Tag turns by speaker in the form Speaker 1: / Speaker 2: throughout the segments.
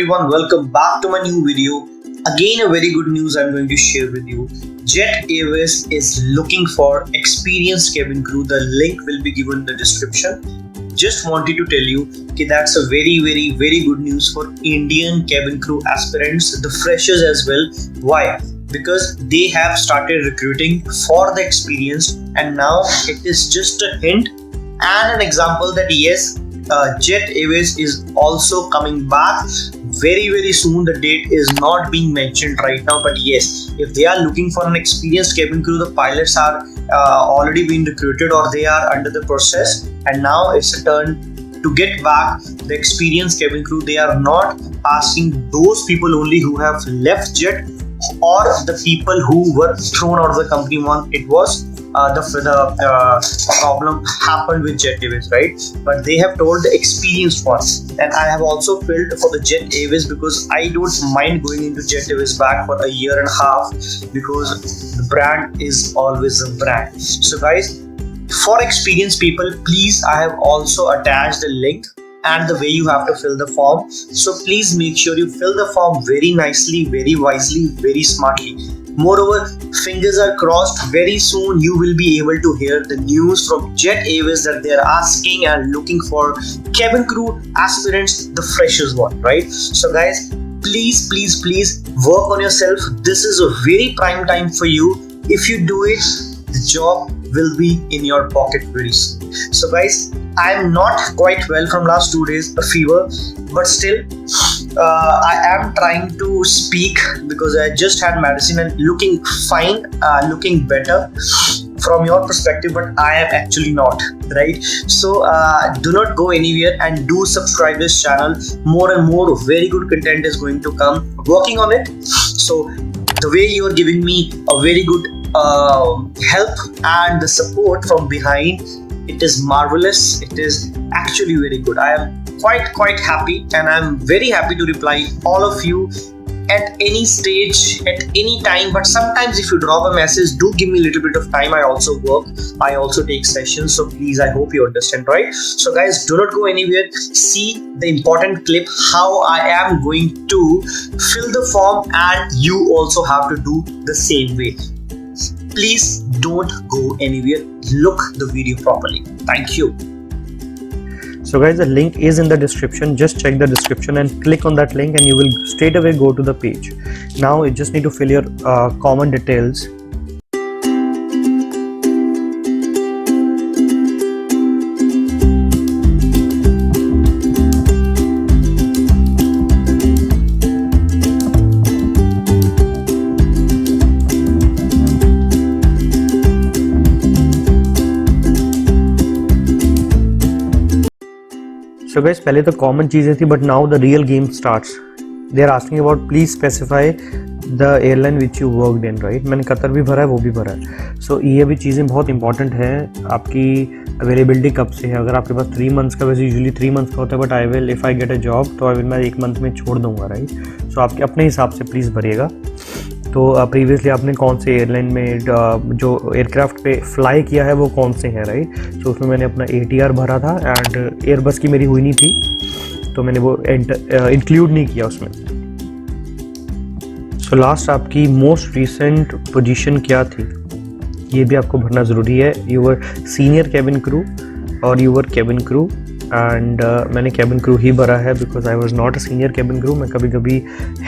Speaker 1: everyone, welcome back to my new video. Again, a very good news I'm going to share with you. Jet Airways is looking for experienced cabin crew. The link will be given in the description. Just wanted to tell you that that's a very good news for Indian cabin crew aspirants, the freshers as well. Why? Because they have started recruiting for the experienced, and now it is just a hint and an example that yes, Jet Airways is also coming back very soon. The date is not being mentioned right now, but yes, if they are looking for an experienced cabin crew, the pilots are already been recruited or they are under the process, and now it's a turn to get back the experienced cabin crew. They are not asking those people only who have left Jet or the people who were thrown out of the company once it was the problem happened with Jet Airways, right? But they have told the experienced ones, and I have also filled for the Jet Airways because I don't mind going into Jet Airways back for a year and a half because the brand is always a brand. So guys, for experienced people, please, I have also attached the link and the way you have to fill the form. So please make sure you fill the form very nicely, very wisely, very smartly. Moreover, fingers are crossed, very soon you will be able to hear the news from Jet Airways that they are asking and looking for cabin crew aspirants, the freshers one, right? So guys, please work on yourself. This is a very prime time for you. If you do it, the job will be in your pocket very soon. So guys, I'm not quite well from last 2 days, a fever, but still I am trying to speak because I just had medicine and looking fine, looking better from your perspective, but I am actually not, right? So do not go anywhere and do subscribe this channel. More and more very good content is going to come, working on it. So the way you are giving me a very good help and the support from behind, it is marvelous. It is actually very good. I am quite happy, and I'm very happy to reply all of you at any stage, at any time. But sometimes if you drop a message, do give me a little bit of time. I also work, I also take sessions, so please, I hope you understand, right? So guys, do not go anywhere. See the important clip how I am going to fill the form, and you also have to do the same way. Please don't go anywhere. Look the video properly. Thank you.
Speaker 2: So guys, the link is in the description. Just check the description and click on that link and you will straight away go to the page. Now you just need to fill your common details. So guys, पहले तो कॉमन चीज़ें थी, but now the real game starts. They are asking about please specify the airline which you worked in, right? मैंने Qatar भी भरा है, वो भी भरा है. सो ये भी चीज़ें बहुत इंपॉर्टेंट हैं. आपकी अवेलेबिलिटी कब से है? अगर आपके पास 3 मंथ्स का, वैसे यूजुअली 3 मंथ्स का होता है, but I will if I get a job तो आई विल मैं 1 मंथ में छोड़ दूंगा, राइट? सो आपके अपने हिसाब से प्लीज़ भरिएगा. तो प्रीवियसली आपने कौन से एयरलाइन में जो एयरक्राफ्ट पे फ्लाई किया है वो कौन से हैं, राइट? सो उसमें मैंने अपना ATR भरा था, एंड एयरबस की मेरी हुई नहीं थी तो मैंने वो इंक्लूड नहीं किया उसमें. सो लास्ट आपकी मोस्ट रिसेंट पोजीशन क्या थी, ये भी आपको भरना ज़रूरी है. You were senior cabin crew और you were cabin crew, and मैंने कैबिन क्रू ही भरा है because I was not a senior cabin crew. मैं कभी कभी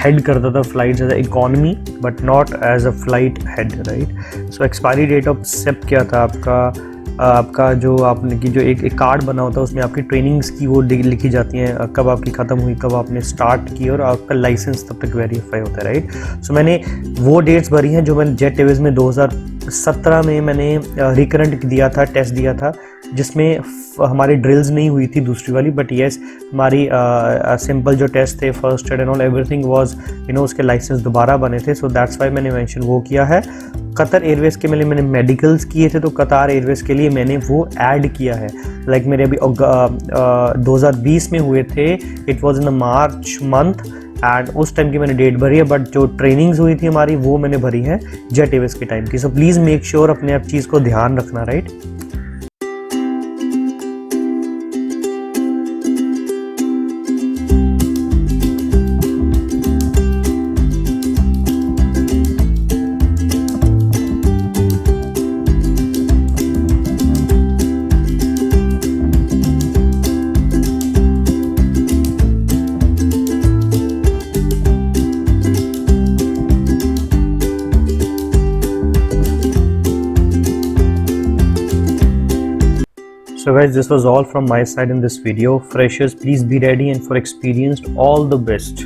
Speaker 2: हेड करता था flight as a economy but not as a flight head, right? So expiry date of SEP क्या था आपका जो आपने की जो एक कार्ड बना होता है, उसमें आपकी ट्रेनिंग्स की वो लिखी जाती हैं, कब आपकी ख़त्म हुई, कब आपने स्टार्ट की, और आपका लाइसेंस तब तक वेरीफाई होता है, राइट? सो मैंने वो डेट्स भरी हैं जो मैंने जेट एयरवेज में 2017 में मैंने रिकरेंट दिया था, टेस्ट दिया था, जिसमें हमारी ड्रिल्स नहीं हुई थी दूसरी वाली, बट येस हमारी सिंपल जो टेस्ट थे, first aid and all everything was उसके लाइसेंस दोबारा बने थे. सो दैट्स वाई मैंने मेंशन वो किया है. कतर एयरवेज के मैंने मेडिकल्स किए थे, तो कतार एयरवेज के लिए मैंने वो ऐड किया है. लाइक मेरे अभी 2020 में हुए थे, it was in the March month, and उस टाइम की मैंने डेट भरी है, बट जो ट्रेनिंग्स हुई थी हमारी वो मैंने भरी है जेट एयरवेज के टाइम की. सो प्लीज़ मेक श्योर अपने आप चीज़ को ध्यान रखना, right? So guys, this was all from my side in this video. Freshers, please be ready, and for experienced, all the best.